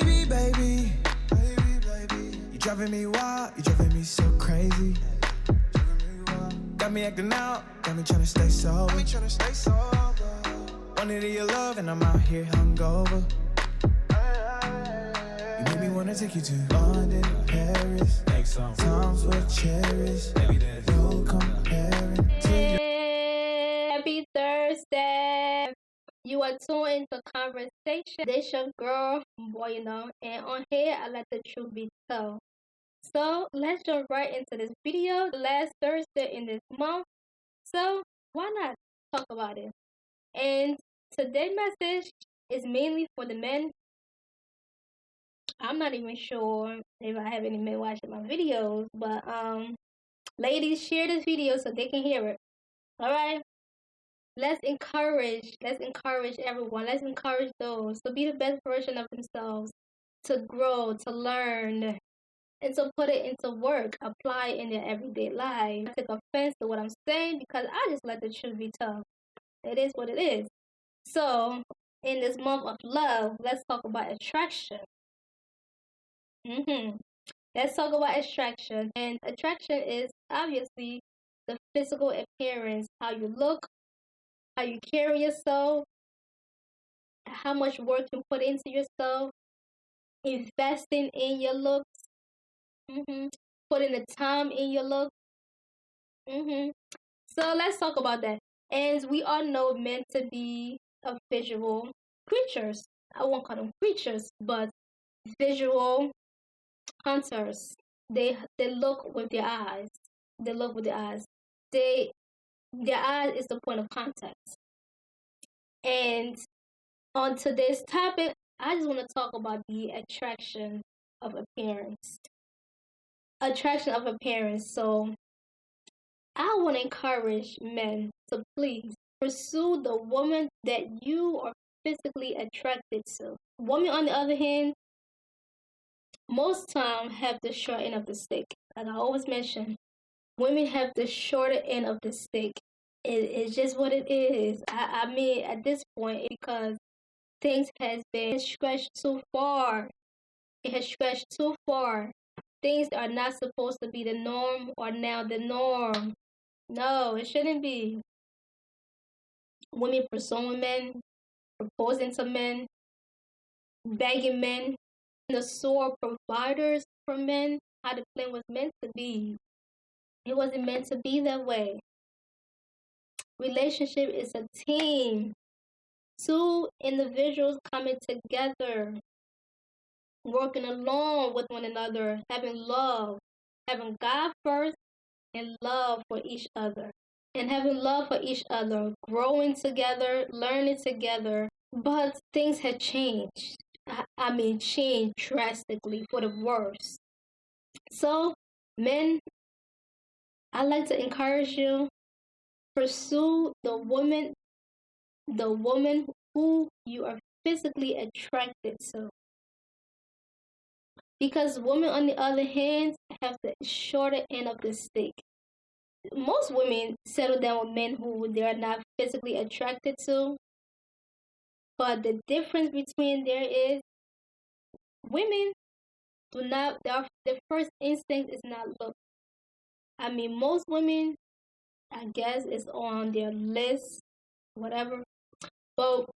Baby, baby, you driving me wild, you driving me so crazy. Got me acting out, got me tryna stay sober. Wanted your love and I'm out here hungover. You made me wanna take you to London, Paris. Times were cherished. No comparing to you. Happy Thursday. You are tuned into Conversation. This your girl, boy, you know, and on here I let the truth be told. So let's jump right into this video. The last Thursday in this month. So why not talk about it? And today's message is mainly for the men. I'm not even sure if I have any men watching my videos, but ladies, share this video so they can hear it. All right. Let's encourage everyone. Let's encourage those to be the best version of themselves, to grow, to learn, and to put it into work, apply it in their everyday life. I take offense to what I'm saying because I just let the truth be told. It is what it is. So, in this month of love, let's talk about attraction. Let's talk about attraction. And attraction is obviously the physical appearance, how you look, how you carry yourself, how much work you put into yourself, investing in your looks, putting the time in your looks. So let's talk about that. As we all know, men to be visual creatures. I won't call them creatures, but visual hunters. They look with their eyes. They look with their eyes. Their eyes is the point of contact. And on today's topic, I just want to talk about the attraction of appearance. Attraction of appearance. So I want to encourage men to please pursue the woman that you are physically attracted to. Women, on the other hand, most time have the short end of the stick. Like I always mention, women have the shorter end of the stick. It's just what it is. I mean, at this point, because things has been stretched too far. It has stretched too far. Things are not supposed to be the norm or now the norm. No, it shouldn't be. Women pursuing men, proposing to men, begging men, the sole providers for men, how the plan was meant to be. It wasn't meant to be that way. Relationship is a team. Two individuals coming together, working along with one another, having love, having God first and love for each other. And having love for each other, growing together, learning together. But things had changed. I mean, changed drastically for the worse. So, men, I like to encourage you, pursue the woman who you are physically attracted to. Because women, on the other hand, have the shorter end of the stick. Most women settle down with men who they are not physically attracted to. But the difference between there is women do not, their first instinct is not look. I mean, most women, I guess, is on their list, whatever. But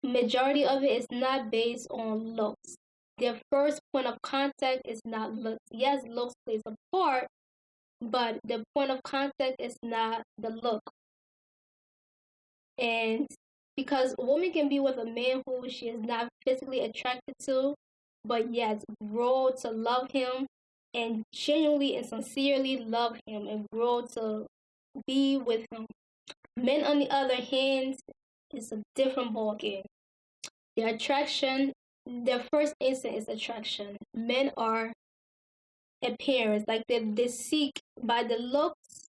majority of it is not based on looks. Their first point of contact is not looks. Yes, looks plays a part, but the point of contact is not the look. And because a woman can be with a man who she is not physically attracted to, but yet grow to love him and genuinely and sincerely love him and grow to be with him. Men, on the other hand, is a different ballgame. Their attraction, their first instinct is attraction. Men are appearance, like they seek by the looks.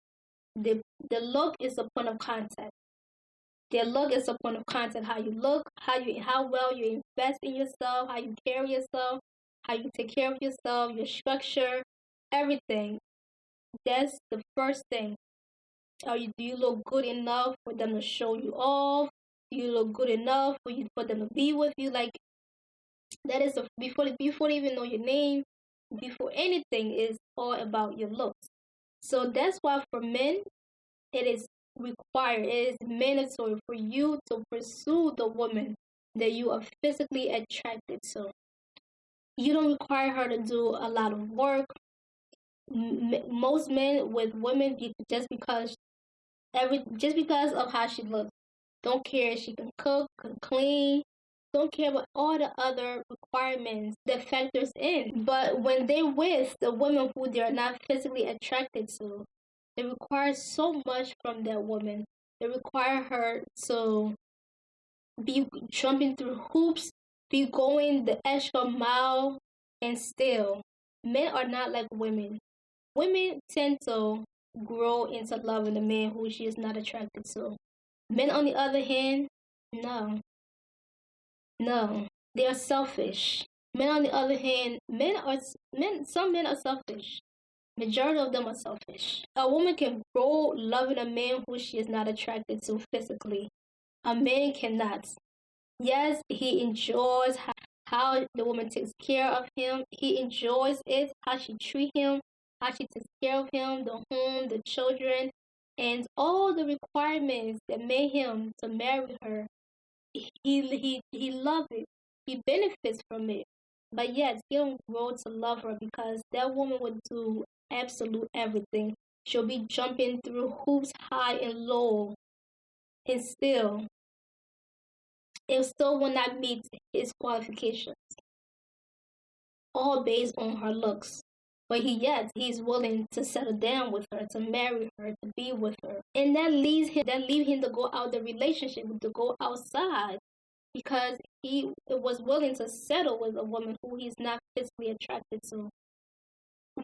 The look is a point of contact. Their look is a point of contact. How you look, how well you invest in yourself, how you carry yourself, how you take care of yourself, your structure, everything. That's the first thing. Do you look good enough for them to show you off? Do you look good enough for them to be with you? Like, That is before they even know your name, before anything is all about your looks. So that's why for men, it is required, it is mandatory for you to pursue the woman that you are physically attracted to. You don't require her to do a lot of work. Most men with women, just because of how she looks, don't care if she can cook, can clean, don't care about all the other requirements that factors in. But when they're with the woman who they're not physically attracted to, they require so much from that woman. They require her to be jumping through hoops, be going the extra mile, and still, men are not like women. Women tend to grow into loving a man who she is not attracted to. Men, on the other hand, no. They are selfish. Men, on the other hand, some men are selfish. Majority of them are selfish. A woman can grow loving a man who she is not attracted to physically. A man cannot. Yes, he enjoys how the woman takes care of him. He enjoys it, how she treats him, how she takes care of him, the home, the children, and all the requirements that made him to marry her. He loves it. He benefits from it. But yet, he don't grow to love her because that woman would do absolute everything. She'll be jumping through hoops high and low. And still, it still will not meet his qualifications. All based on her looks. But he's willing to settle down with her, to marry her, to be with her. And that leaves him to go out the relationship, to go outside. Because he was willing to settle with a woman who he's not physically attracted to.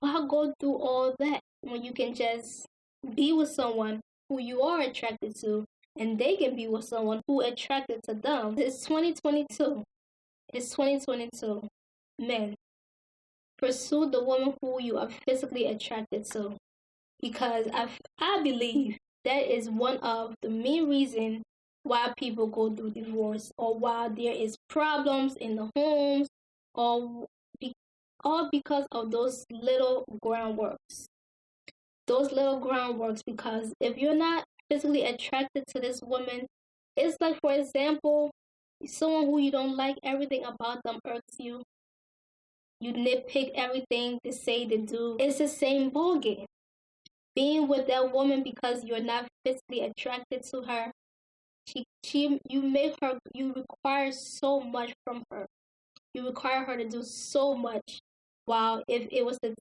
Why go through all that when you can just be with someone who you are attracted to, and they can be with someone who attracted to them? It's 2022. It's 2022. Men, pursue the woman who you are physically attracted to, because I believe that is one of the main reasons why people go through divorce, or why there is problems in the homes, or all because of those little groundworks. Those little groundworks, because if you're not physically attracted to this woman, it's like, for example, someone who you don't like, everything about them irks you. You nitpick everything they say, they do. It's the same ballgame. Being with that woman because you're not physically attracted to her, you require so much from her. You require her to do so much. While if it was the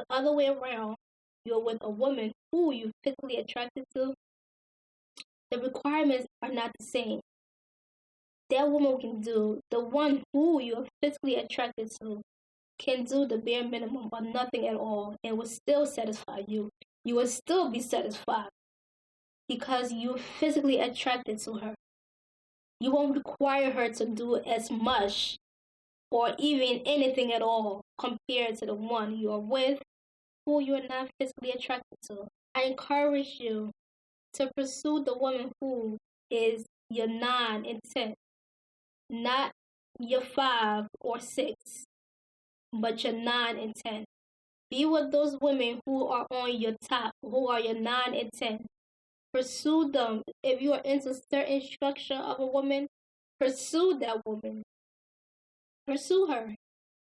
other way around, you're with a woman who you're physically attracted to, the requirements are not the same. That woman can do, the one who you're physically attracted to can do the bare minimum or nothing at all, and will still satisfy you. You will still be satisfied because you're physically attracted to her. You won't require her to do as much or even anything at all compared to the one you are with who you are not physically attracted to. I encourage you to pursue the woman who is your 9 and 10, not your 5 or 6, but your 9 and 10. Be with those women who are on your top, who are your 9 and 10. Pursue them. If you are into certain structure of a woman, pursue that woman. Pursue her.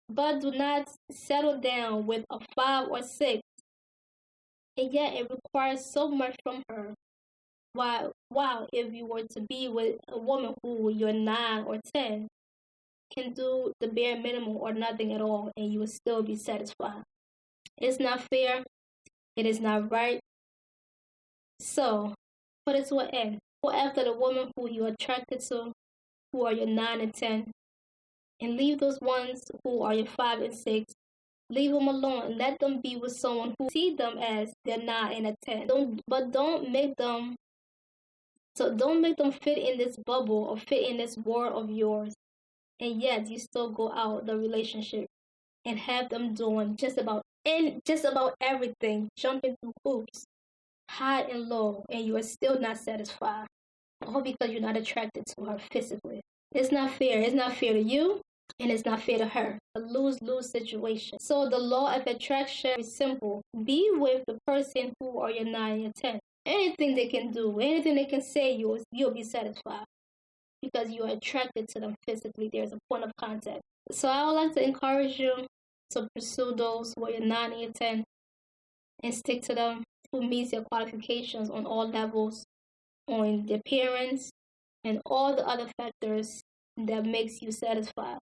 But do not settle down with a 5 or 6. And yet it requires so much from her. Wow, if you were to be with a woman who you're 9 or 10, can do the bare minimum or nothing at all, and you will still be satisfied. It's not fair. It is not right. So, put it to an end. Go after the woman who you're attracted to, who are your 9 and 10, and leave those ones who are your 5 and 6. Leave them alone. Let them be with someone who see them as their 9 and a 10. Don't make them fit in this bubble or fit in this world of yours. And yet you still go out the relationship and have them doing just about everything, jumping through hoops, high and low, and you are still not satisfied. All because you're not attracted to her physically. It's not fair. It's not fair to you, and it's not fair to her. A lose-lose situation. So the law of attraction is simple. Be with the person who are your 9 and your 10. Anything they can do, anything they can say, you'll be satisfied because you are attracted to them physically. There's a point of contact. So I would like to encourage you to pursue those who are your 9 and your 10 and stick to them, who meets your qualifications on all levels, on the appearance and all the other factors that makes you satisfied.